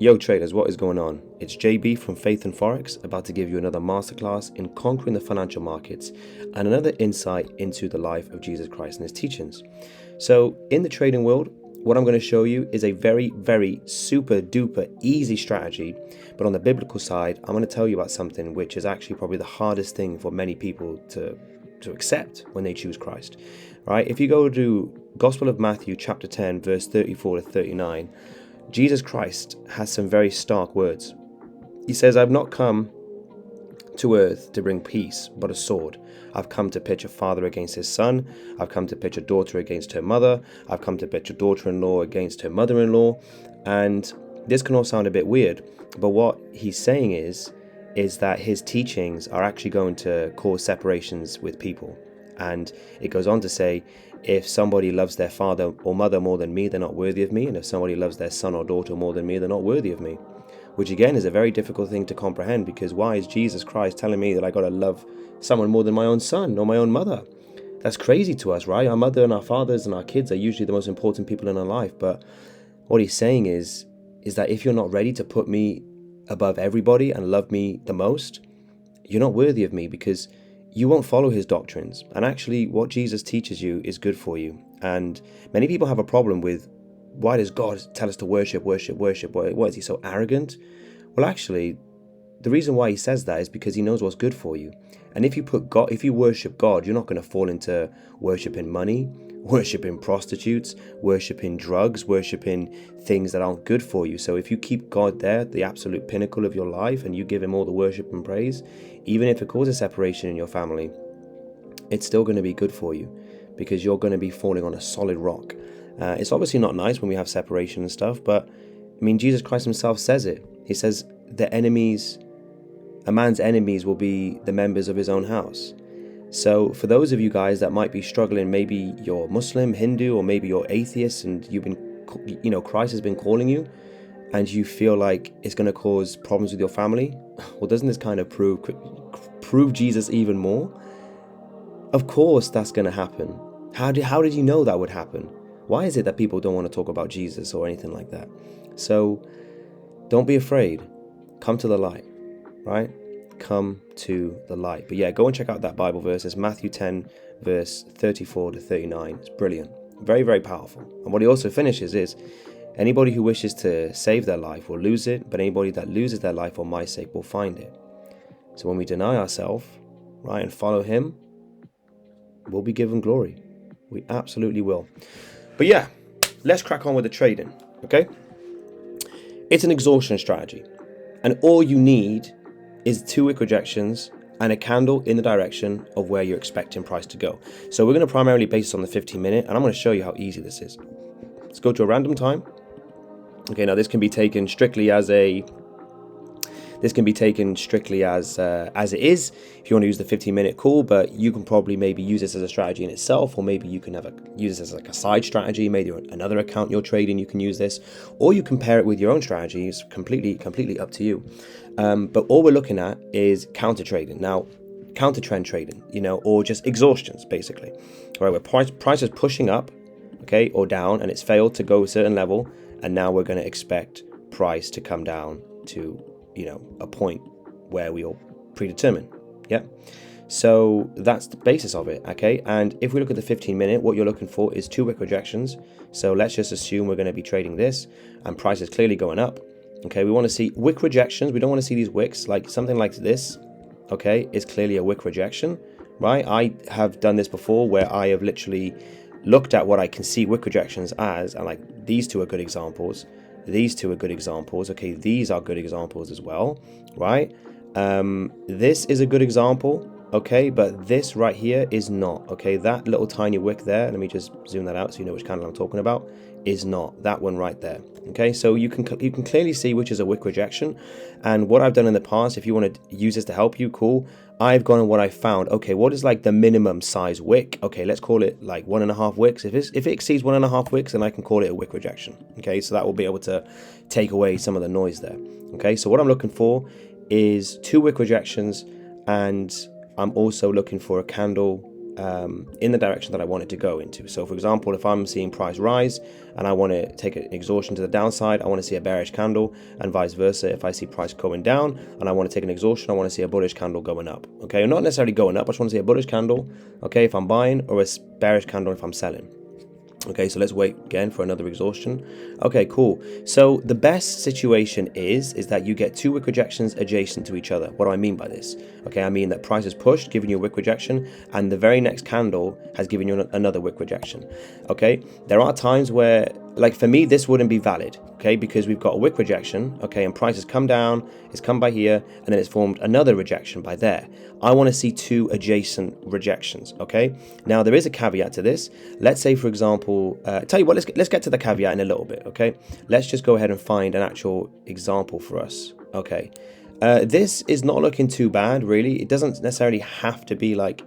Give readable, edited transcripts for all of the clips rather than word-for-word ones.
Yo traders, what is going on? It's JB from Faith and Forex, about to give you another masterclass in conquering the financial markets and another insight into the life of Jesus Christ and his teachings. So in the trading world, what I'm going to show you is a very, very super duper easy strategy. But on the biblical side, I'm going to tell you about something which is actually probably the hardest thing for many people to accept when they choose Christ. Right? If you go to Gospel of Matthew chapter 10, verse 34 to 39, Jesus Christ has some very stark words. He says, I've not come to earth to bring peace, but a sword. I've come to pitch a father against his son. I've come to pitch a daughter against her mother. I've come to pitch a daughter-in-law against her mother-in-law. And this can all sound a bit weird, but what he's saying is that his teachings are actually going to cause separations with people. And it goes on to say, if somebody loves their father or mother more than me, they're not worthy of me. And if somebody loves their son or daughter more than me, they're not worthy of me. Which again is a very difficult thing to comprehend, because why is Jesus Christ telling me that I got to love someone more than my own son or my own mother? That's crazy to us, right? Our mother and our fathers and our kids are usually the most important people in our life. But what he's saying is that if you're not ready to put me above everybody and love me the most, you're not worthy of me, because you won't follow his doctrines. And actually what Jesus teaches you is good for you. And many people have a problem with, why does God tell us to worship? What is he, so arrogant? Well, actually, the reason why he says that is because he knows what's good for you. And if you worship God, you're not going to fall into worshiping money, worshiping prostitutes, worshiping drugs, worshiping things that aren't good for you. So if you keep God there, the absolute pinnacle of your life, and you give him all the worship and praise, even if it causes separation in your family, it's still going to be good for you, because you're going to be falling on a solid rock. It's obviously not nice when we have separation and stuff, but I mean, Jesus Christ himself says it. He says a man's enemies will be the members of his own house. So for those of you guys that might be struggling, maybe you're Muslim, Hindu, or maybe you're atheist, and Christ has been calling you, and you feel like it's going to cause problems with your family, well, doesn't this kind of prove Jesus even more? Of course that's going to happen. How did you know that would happen? Why is it that people don't want to talk about Jesus or anything like that? So don't be afraid. Come to the light, right? Come to the light. But yeah, go and check out that Bible verse. It's Matthew 10, verse 34 to 39. It's brilliant. Very, very powerful. And what he also finishes is, anybody who wishes to save their life will lose it, but anybody that loses their life for my sake will find it. So when we deny ourselves, right, and follow him, we'll be given glory. We absolutely will. But yeah, let's crack on with the trading, okay? It's an exhaustion strategy, and all you need is 2 wick rejections and a candle in the direction of where you're expecting price to go. So we're going to primarily base this on the 15-minute, and I'm going to show you how easy this is. Let's go to a random time. Okay, now this can be taken strictly as it is. If you want to use the 15-minute call, but you can probably maybe use this as a strategy in itself, or maybe you can use this as like a side strategy. Maybe another account you're trading, you can use this, or you can pair it with your own strategy. It's completely up to you. But all we're looking at is counter trading now, counter trend trading, or just exhaustions basically. All right, where price is pushing up, okay, or down, and it's failed to go a certain level, and now we're going to expect price to come down to a point where we all predetermine. Yeah. So that's the basis of it. Okay. And if we look at the 15-minute, what you're looking for is 2 wick rejections. So let's just assume we're going to be trading this, and price is clearly going up. Okay. We want to see wick rejections. We don't want to see these wicks, like something like this. Okay. Is clearly a wick rejection, right? I have done this before, where I have literally looked at what I can see wick rejections as, and like, these 2 are good examples. These 2 are good examples. Okay, these are good examples as well, right? This is a good example, okay, but this right here is not. Okay, that little tiny wick there, let me just zoom that out so you know which candle I'm talking about, is not. That one right there. Okay, so you can clearly see which is a wick rejection. And what I've done in the past, if you want to use this to help you, cool. I've gone on what I found. Okay, what is like the minimum size wick? Okay, let's call it like 1.5 wicks. If it exceeds 1.5 wicks, then I can call it a wick rejection. Okay, so that will be able to take away some of the noise there. Okay, so what I'm looking for is 2 wick rejections, and I'm also looking for a candle in the direction that I want it to go into. So for example, if I'm seeing price rise and I want to take an exhaustion to the downside, I want to see a bearish candle, and vice versa. If I see price going down and I want to take an exhaustion, I want to see a bullish candle going up. Okay, not necessarily going up, I just want to see a bullish candle, okay, if I'm buying, or a bearish candle if I'm selling. Okay, so let's wait again for another exhaustion. Okay, cool. So the best situation is that you get two wick rejections adjacent to each other. What do I mean by this? Okay, I mean that price is pushed, giving you a wick rejection, and the very next candle has given you another wick rejection. Okay, there are times where, like for me, this wouldn't be valid. Okay, because we've got a wick rejection. Okay, and price has come down, it's come by here, and then it's formed another rejection by there. I want to see two adjacent rejections. Okay, now there is a caveat to this. Let's say, for example, tell you what, let's get to the caveat in a little bit. Okay, let's just go ahead and find an actual example for us. Okay, this is not looking too bad, really. It doesn't necessarily have to be like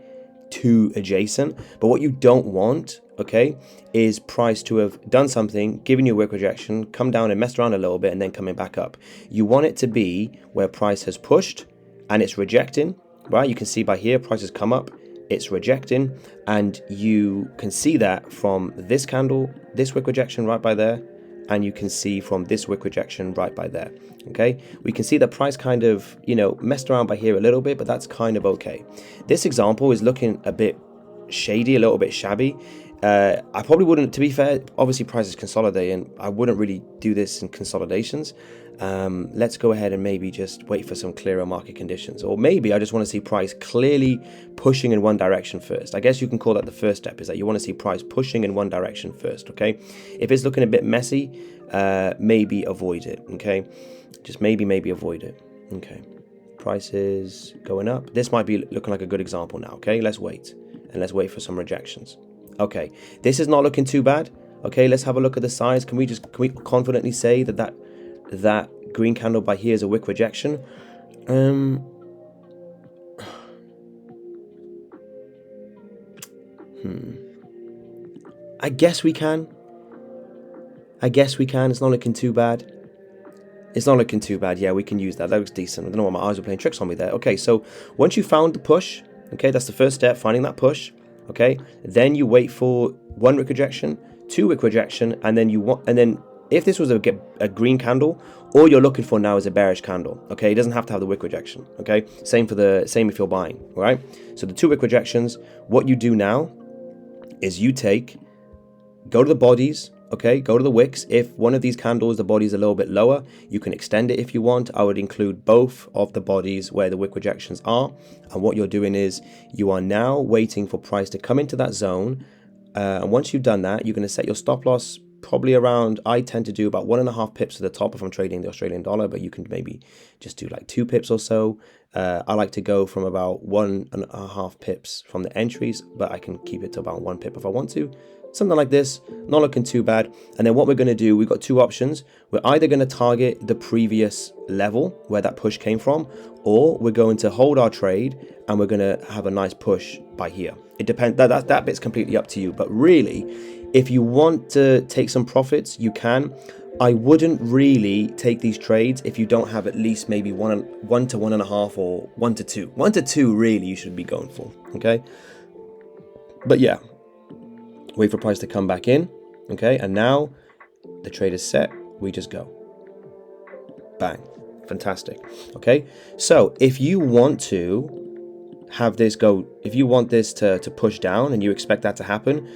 too adjacent, but what you don't want, okay, is price to have done something, given you a wick rejection, come down and messed around a little bit, and then coming back up. You want it to be where price has pushed and it's rejecting, right? You can see by here, price has come up, it's rejecting, and you can see that from this candle, this wick rejection right by there, and you can see from this wick rejection right by there. Okay, we can see the price kind of, you know, messed around by here a little bit, but that's kind of okay. This example is looking a bit shady, a little bit shabby. I probably wouldn't, to be fair, obviously price is consolidating. I wouldn't really do this in consolidations. Let's go ahead and maybe just wait for some clearer market conditions, or maybe I just want to see price clearly pushing in one direction first. I guess you can call that the first step, is that you want to see price pushing in one direction first. Okay, if it's looking a bit messy, maybe avoid it. Okay, just maybe avoid it. Okay, price is going up. This might be looking like a good example now. Okay, let's wait, and let's wait for some rejections. Okay, this is not looking too bad. Okay, let's have a look at the size. Can we confidently say that green candle by here is a wick rejection? I guess we can. It's not looking too bad. Yeah, we can use that. That looks decent. I don't know why my eyes were playing tricks on me there. Okay, so once you found the push, okay, that's the first step, finding that push. Okay, then you wait for one wick rejection, two wick rejection, and then if this was a green candle, all you're looking for now is a bearish candle. Okay, it doesn't have to have the wick rejection. Okay, same if you're buying. All right, so the two wick rejections. What you do now is go to the bodies. Okay, go to the wicks. If one of these candles, the body is a little bit lower, you can extend it if you want. I would include both of the bodies where the wick rejections are. And what you're doing is you are now waiting for price to come into that zone. And once you've done that, you're going to set your stop loss probably around, I tend to do about 1.5 pips to the top if I'm trading the Australian dollar, but you can maybe just do like 2 pips or so. I like to go from about 1.5 pips from the entries, but I can keep it to about 1 pip if I want to. Something like this, not looking too bad. And then what we're going to do, we've got two options. We're either going to target the previous level where that push came from, or we're going to hold our trade and we're going to have a nice push by here. It depends. That bit's completely up to you. But really, if you want to take some profits, you can. I wouldn't really take these trades if you don't have at least maybe 1 to 1.5 or 1 to 2. 1 to 2 really you should be going for. Okay. But yeah. Wait for price to come back in, okay? And now the trade is set. We just go. Bang. Fantastic. Okay? So if you want to have this go, if you want this to push down and you expect that to happen,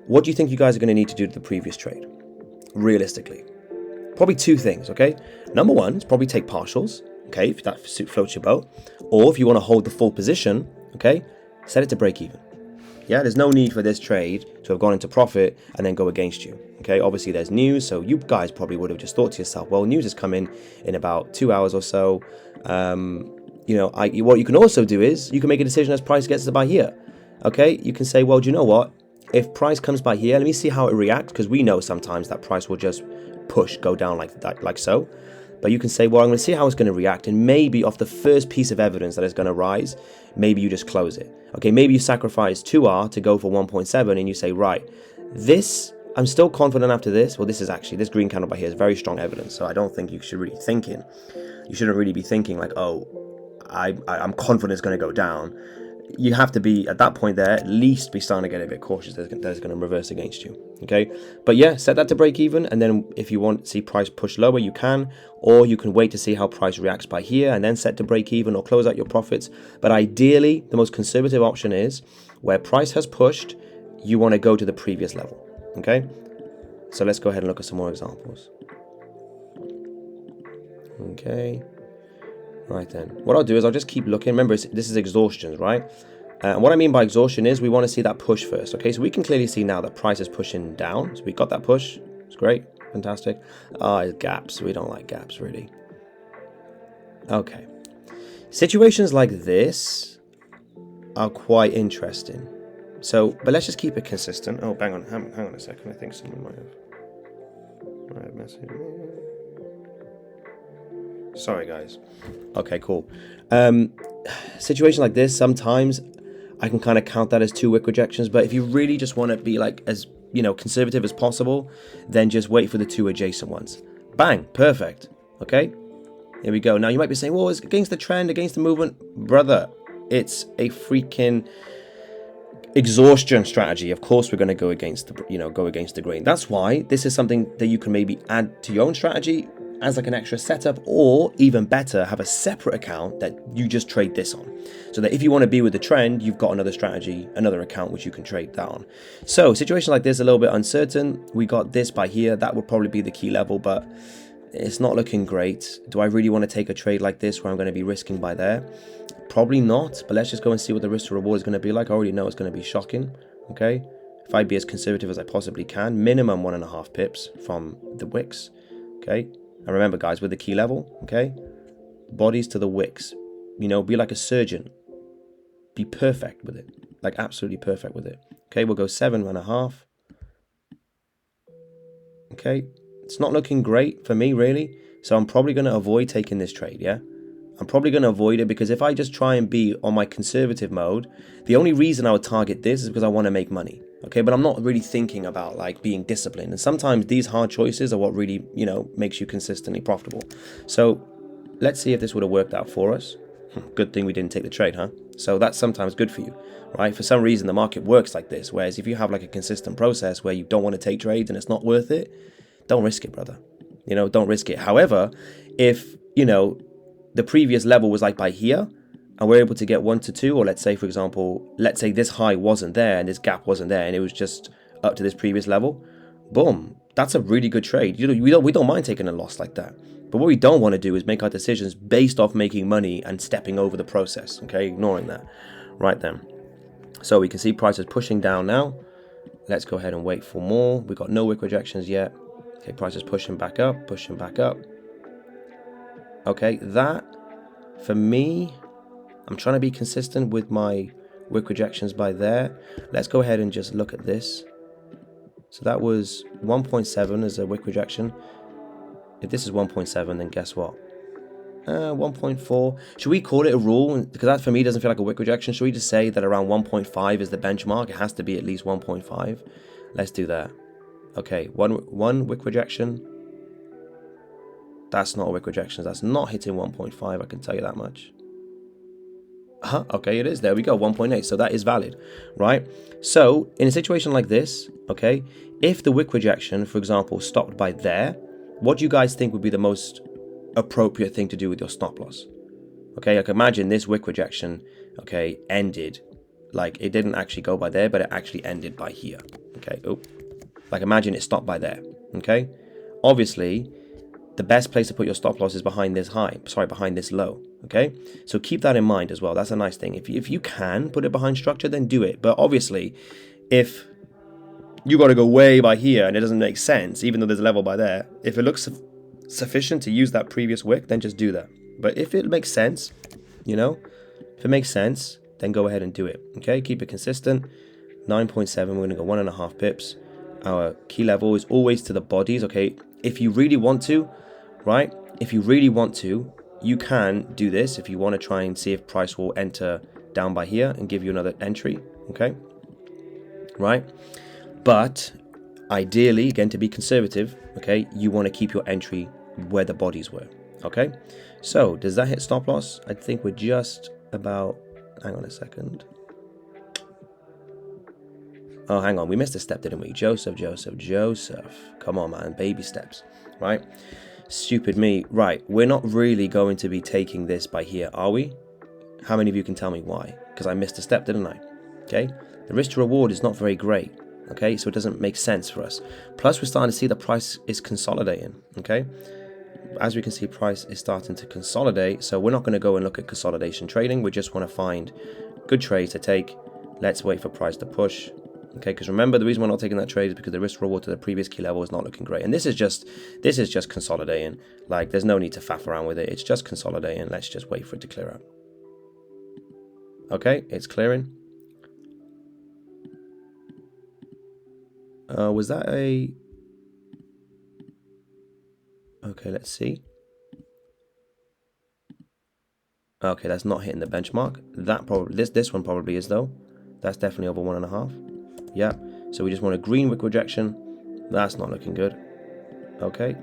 what do you think you guys are going to need to do to the previous trade? Realistically. Probably two things, okay? Number one is probably take partials, okay, if that floats your boat. Or if you want to hold the full position, okay, set it to break even. Yeah, there's no need for this trade to have gone into profit and then go against you. Okay, obviously there's news, so you guys probably would have just thought to yourself, well, news is coming in about 2 hours or so. What you can also do is you can make a decision as price gets to buy here. Okay, you can say, well, do you know what? If price comes by here, let me see how it reacts, because we know sometimes that price will just go down like that, like so. But you can say, well, I'm going to see how it's going to react, and maybe off the first piece of evidence that it's going to rise, maybe you just close it. Okay, maybe you sacrifice 2R to go for 1.7, and you say, right, this, I'm still confident after this. Well, this green candle by here is very strong evidence, so I don't think you shouldn't really be thinking like, oh, I'm confident it's going to go down. you have to be at that point there, at least be starting to get a bit cautious. That's going to reverse against you. Okay, but yeah, set that to break even, and then if you want to see price push lower, you can, or you can wait to see how price reacts by here and then set to break even or close out your profits. But ideally, the most conservative option is where price has pushed, you want to go to the previous level. Okay, so let's go ahead and look at some more examples. Okay, right then, what I'll do is I'll just keep looking. Remember, this is exhaustion, right? And what I mean by exhaustion is we want to see that push first. Okay, so we can clearly see now that price is pushing down. So we got that push. It's great, fantastic. Gaps. We don't like gaps, really. Okay, situations like this are quite interesting. So, but let's just keep it consistent. Oh, hang on a second. I think someone might have messaged me. Sorry, guys. Okay, cool. Situation like this, sometimes I can kind of count that as 2 wick rejections. But if you really just want to be like as conservative as possible, then just wait for the 2 adjacent ones. Bang, perfect. Okay, here we go. Now you might be saying, well, it's against the trend, against the movement, brother. It's a freaking exhaustion strategy. Of course we're going to go against the grain. That's why this is something that you can maybe add to your own strategy as like an extra setup, or even better, have a separate account that you just trade this on, so that if you want to be with the trend, you've got another strategy, another account which you can trade that on. So situation like this, a little bit uncertain. We got this by here. That would probably be the key level, but it's not looking great. Do I really want to take a trade like this where I'm going to be risking by there? Probably not, but let's just go and see what the risk to reward is going to be like. I already know it's going to be shocking. Okay, if I be as conservative as I possibly can, minimum 1.5 pips from the wicks. Okay, and remember, guys, with the key level, okay, bodies to the wicks. Be like a surgeon. Be perfect with it, like absolutely perfect with it. Okay, we'll go 7.5. Okay, it's not looking great for me, really. So I'm probably going to avoid taking this trade, yeah? I'm probably going to avoid it, because if I just try and be on my conservative mode, the only reason I would target this is because I want to make money. Okay, but I'm not really thinking about like being disciplined. And sometimes these hard choices are what really, makes you consistently profitable. So let's see if this would have worked out for us. Good thing we didn't take the trade, huh? So that's sometimes good for you, right? For some reason, the market works like this. Whereas if you have like a consistent process where you don't want to take trades and it's not worth it, don't risk it, brother. Don't risk it. However, if, the previous level was like by here, and we're able to get 1 to 2, or let's say, for example, this high wasn't there and this gap wasn't there, and it was just up to this previous level, boom, that's a really good trade. We don't mind taking a loss like that. But what we don't want to do is make our decisions based off making money and stepping over the process. Okay, ignoring that. Right then. So we can see prices pushing down now. Let's go ahead and wait for more. We've got no wick rejections yet. Okay, prices pushing back up, pushing back up. Okay, that, for me, I'm trying to be consistent with my wick rejections by there. Let's go ahead and just look at this. So that was 1.7 as a wick rejection. If this is 1.7, then guess what? 1.4. Should we call it a rule? Because that for me doesn't feel like a wick rejection. Should we just say that around 1.5 is the benchmark? It has to be at least 1.5. Let's do that. Okay, one wick rejection. That's not a wick rejection. That's not hitting 1.5. I can tell you that much. Okay, it is. There we go. 1.8. So that is valid, right? So in a situation like this, okay, if the wick rejection, for example, stopped by there, what do you guys think would be the most appropriate thing to do with your stop loss? Okay, like imagine this wick rejection, okay, ended, like it didn't actually go by there, but it actually ended by here. Okay, like imagine it stopped by there. Okay, obviously the best place to put your stop loss is behind this behind this low. Okay, so keep that in mind as well. That's a nice thing. If you can put it behind structure, then do it. But obviously, if you got to go way by here and it doesn't make sense, even though there's a level by there, if it looks sufficient to use that previous wick, then just do that. But if it makes sense, if it makes sense, then go ahead and do it. Okay, keep it consistent. 9.7, we're going to go 1.5 pips. Our key level is always to the bodies. Okay, if you really want to, right? If you really want to, you can do this if you want to try and see if price will enter down by here and give you another entry. Okay, right? But ideally, again, to be conservative, okay, you want to keep your entry where the bodies were. Okay, so does that hit stop loss? I think we're just about, hang on a second. Oh, hang on. We missed a step, didn't we? Joseph. Come on, man. Baby steps, right? Stupid me. Right. We're not really going to be taking this by here, are we? How many of you can tell me why? Because I missed a step, didn't I? Okay. The risk to reward is not very great. Okay. So it doesn't make sense for us. Plus, we're starting to see the price is consolidating. Okay. As we can see, price is starting to consolidate. So we're not going to go and look at consolidation trading. We just want to find good trades to take. Let's wait for price to push. Okay, because remember, the reason we're not taking that trade is because the risk reward to the previous key level is not looking great. And this is just consolidating. Like, there's no need to faff around with it. It's just consolidating. Let's just wait for it to clear out. Okay, it's clearing. Was that a... Okay, let's see. Okay, that's not hitting the benchmark. That probably this one probably is though. That's definitely over 1.5. Yeah. So we just want a green wick rejection. That's not looking good. Okay.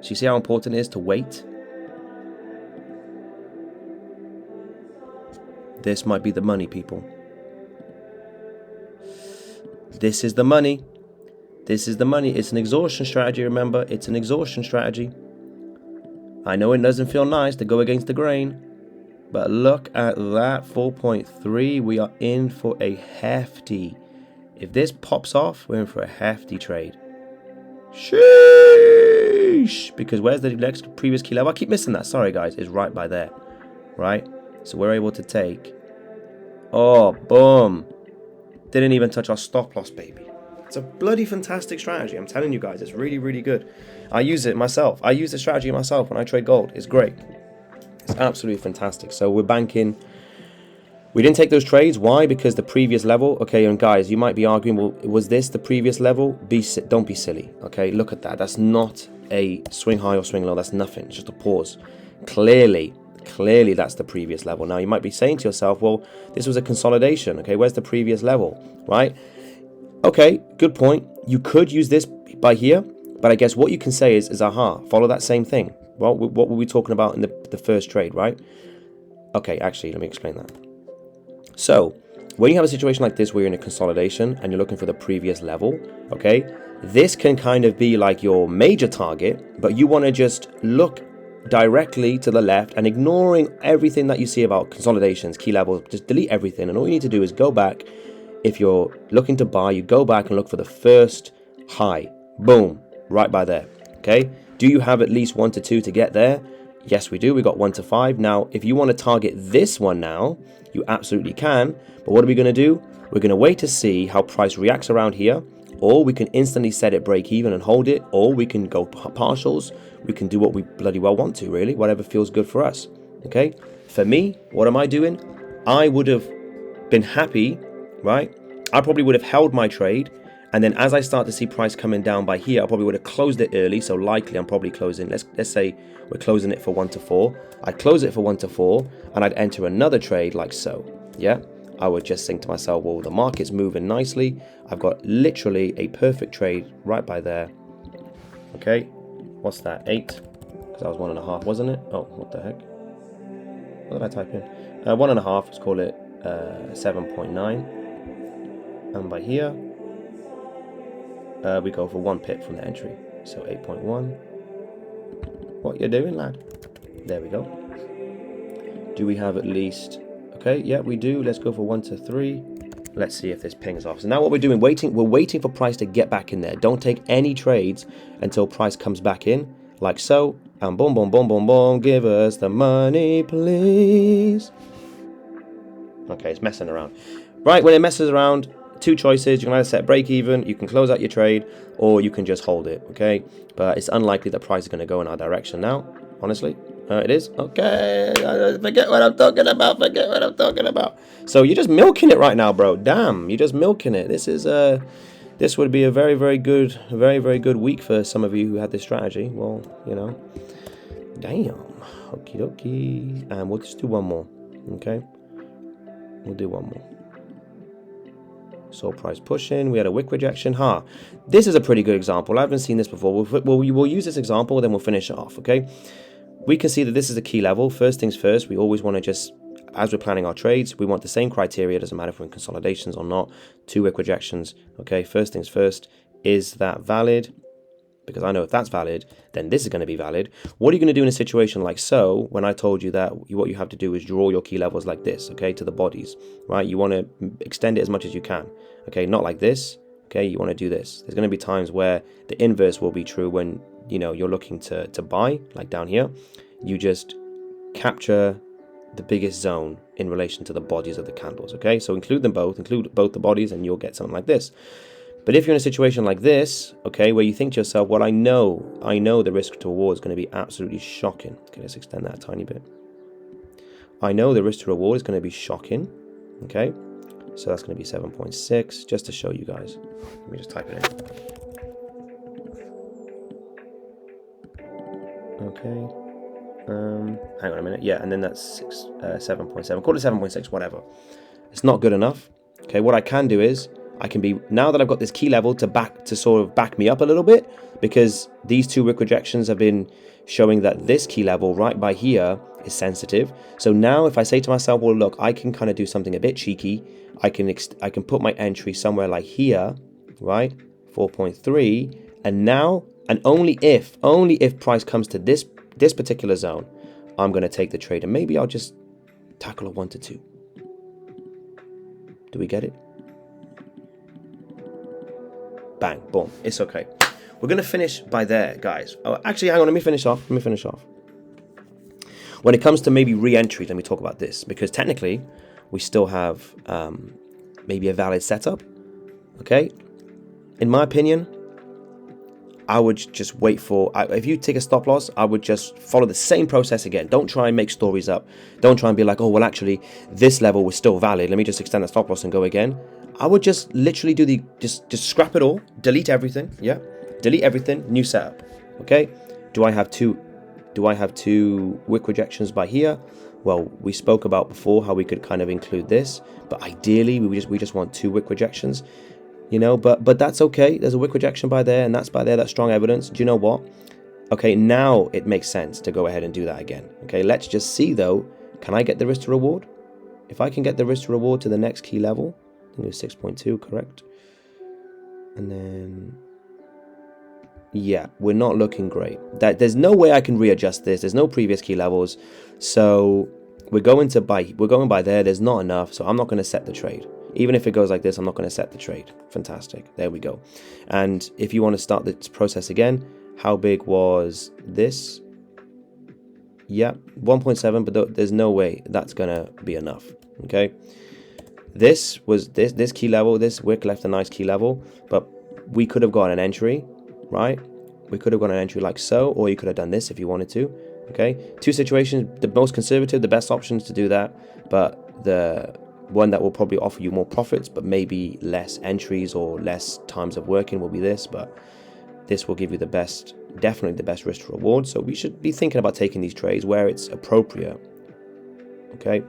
So you see how important it is to wait. This might be the money, people. This is the money. This is the money. It's an exhaustion strategy, remember? It's an exhaustion strategy. I know it doesn't feel nice to go against the grain, but look at that 4.3. We are in for a hefty. If this pops off, we're in for a hefty trade. Sheesh! Because where's the next previous key level? I keep missing that. Sorry, guys. It's right by there. Right? So we're able to take... Oh, boom. Didn't even touch our stop loss, baby. It's a bloody fantastic strategy. I'm telling you guys, it's really, really good. I use it myself. I use the strategy myself when I trade gold. It's great. It's absolutely fantastic. So we're banking. We didn't take those trades. Why? Because the previous level. Okay, and guys, you might be arguing, well, was this the previous level? Don't be silly. Okay, look at that. That's not a swing high or swing low. That's nothing. It's just a pause. Clearly that's the previous level. Now you might be saying to yourself, well, this was a consolidation. Okay, where's the previous level? Right? Okay, good point. You could use this by here, but I guess what you can say is aha, follow that same thing. Well, what were we talking about in the first trade, right? Okay, actually, let me explain that. So, when you have a situation like this where you're in a consolidation and you're looking for the previous level, okay, this can kind of be like your major target, but you want to just look directly to the left and ignoring everything that you see about consolidations, key levels, just delete everything. And all you need to do is go back. If you're looking to buy, you go back and look for the first high. Boom, right by there. Okay. Do you have at least 1 to 2 to get there? Yes, we do. We got 1 to 5. Now, if you want to target this one now, you absolutely can. But what are we going to do? We're going to wait to see how price reacts around here, or we can instantly set it break even and hold it, or we can go partials. We can do what we bloody well want to, really, whatever feels good for us. Okay. For me, what am I doing? I would have been happy, right? I probably would have held my trade, and then as I start to see price coming down by here, I probably would have closed it early. So likely I'm probably closing, let's say we're closing it for 1 to 4. I'd close it for 1 to 4 and I'd enter another trade like so. Yeah, I would just think to myself, well, the market's moving nicely. I've got literally a perfect trade right by there. Okay, what's that, 8? Because that was 1.5, wasn't it? Oh, what the heck? What did I type in? 1.5, let's call it 7.9. And by here, we go for 1 pip from the entry. So 8.1. What you doing, lad? There we go. Do we have at least... Okay, yeah, we do. Let's go for 1 to 3. Let's see if this pings off. So now what we're doing, we're waiting for price to get back in there. Don't take any trades until price comes back in, like so. And boom, boom, boom, boom, boom. Give us the money, please. Okay, it's messing around. Right, when it messes around, 2 choices. You can either set break even, you can close out your trade, or you can just hold it. Okay, but it's unlikely that price is going to go in our direction now, honestly. It is. Okay, forget what I'm talking about. So you're just milking it right now, bro. Damn, you're just milking it. This would be a very, very good week for some of you who had this strategy. Well, you know, damn. Okie dokie. And we'll just do one more. Okay, we'll do one more. So price pushing, we had a wick rejection. This is a pretty good example. I haven't seen this before. We'll use this example, then we'll finish it off, okay? We can see that this is a key level. First things first, we always want to just as we're planning our trades, we want the same criteria. Doesn't matter if we're in consolidations or not. 2 wick rejections. Okay, first things first, is that valid? Because I know if that's valid, then this is going to be valid. What are you going to do in a situation like so, when I told you that what you have to do is draw your key levels like this, okay, to the bodies, right? You want to extend it as much as you can, okay, not like this, okay, you want to do this. There's going to be times where the inverse will be true when, you're looking to buy, like down here. You just capture the biggest zone in relation to the bodies of the candles, okay? So include both the bodies, and you'll get something like this. But if you're in a situation like this, okay, where you think to yourself, well, I know the risk to reward is going to be absolutely shocking. Okay, let's extend that a tiny bit. I know the risk to reward is going to be shocking. Okay, so that's going to be 7.6, just to show you guys. Let me just type it in. Okay. Hang on a minute. Yeah, and then that's 7.7. Call it 7.6, whatever. It's not good enough. Okay, what I can do is, I can be, now that I've got this key level to sort of back me up a little bit, because these 2 wick rejections have been showing that this key level right by here is sensitive. So now if I say to myself, well, look, I can kind of do something a bit cheeky. I can put my entry somewhere like here, right? 4.3, and now, and only if price comes to this particular zone, I'm going to take the trade, and maybe I'll just tackle a 1 to 2. Do we get it? Bang, boom, it's okay. We're going to finish by there, guys. Oh, actually, hang on, let me finish off. When it comes to maybe re-entry, let me talk about this, because technically, we still have maybe a valid setup, okay? In my opinion, I would just wait for, if you take a stop loss, I would just follow the same process again. Don't try and make stories up. Don't try and be like, oh, well, actually, this level was still valid. Let me just extend the stop loss and go again. I would just literally do just scrap it all, delete everything, yeah? Delete everything, new setup, okay? Do I have two wick rejections by here? Well, we spoke about before how we could kind of include this, but ideally we just want 2 wick rejections, but that's okay. There's a wick rejection by there, and that's by there, that's strong evidence. Do you know what? Okay, now it makes sense to go ahead and do that again. Okay, let's just see though, can I get the risk to reward? If I can get the risk to reward to the next key level, I think it was 6.2, correct? And then, yeah, we're not looking great. There's no way I can readjust this. There's no previous key levels. So we're going by there. There's not enough. So I'm not going to set the trade. Even if it goes like this, I'm not going to set the trade. Fantastic. There we go. And if you want to start this process again, how big was this? Yeah, 1.7, but there's no way that's going to be enough. Okay. This was this key level. This wick left a nice key level, but we could have got an entry, right? We could have got an entry like so, or you could have done this if you wanted to. Okay, 2 situations. The most conservative, the best options to do that, but the one that will probably offer you more profits, but maybe less entries or less times of working will be this. But this will give you the best, definitely the best risk to reward. So we should be thinking about taking these trades where it's appropriate. Okay.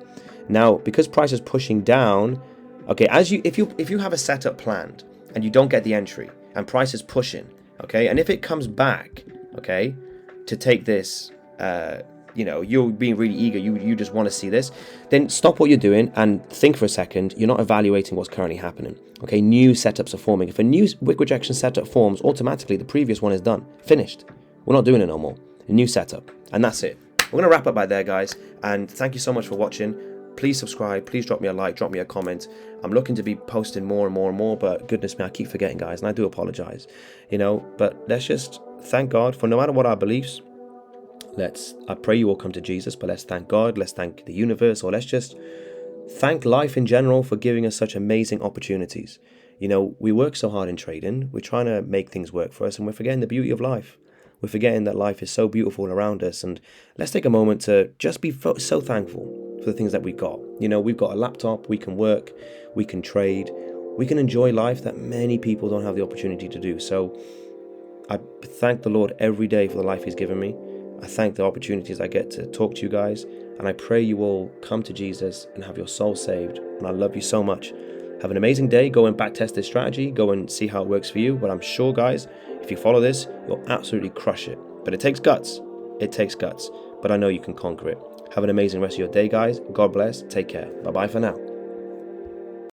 Now, because price is pushing down, okay, if you have a setup planned and you don't get the entry and price is pushing, okay, and if it comes back, okay, to take this, you're being really eager, you just want to see this, then stop what you're doing and think for a second. You're not evaluating what's currently happening. Okay, new setups are forming. If a new wick rejection setup forms, automatically the previous one is done, finished. We're not doing it no more. A new setup, and that's it. We're going to wrap up by there, guys, and thank you so much for watching. Please subscribe, please drop me a like, drop me a comment. I'm looking to be posting more and more and more, but goodness me, I keep forgetting, guys, and I do apologize, but let's just thank God for no matter what our beliefs. I pray you all come to Jesus, but let's thank God, let's thank the universe, or let's just thank life in general for giving us such amazing opportunities. We work so hard in trading, we're trying to make things work for us, and we're forgetting the beauty of life. We're forgetting that life is so beautiful around us, and let's take a moment to just be so thankful for the things that we got. We've got a laptop, we can work, we can trade, we can enjoy life that many people don't have the opportunity to do. So I thank the Lord every day for the life He's given me. I thank the opportunities I get to talk to you guys, and I pray you all come to Jesus and have your soul saved. And I love you so much. Have an amazing day. Go and backtest this strategy. Go and see how it works for you. But I'm sure, guys, if you follow this, you'll absolutely crush it. But it takes guts. It takes guts. But I know you can conquer it. Have an amazing rest of your day, guys. God bless. Take care. Bye bye for now.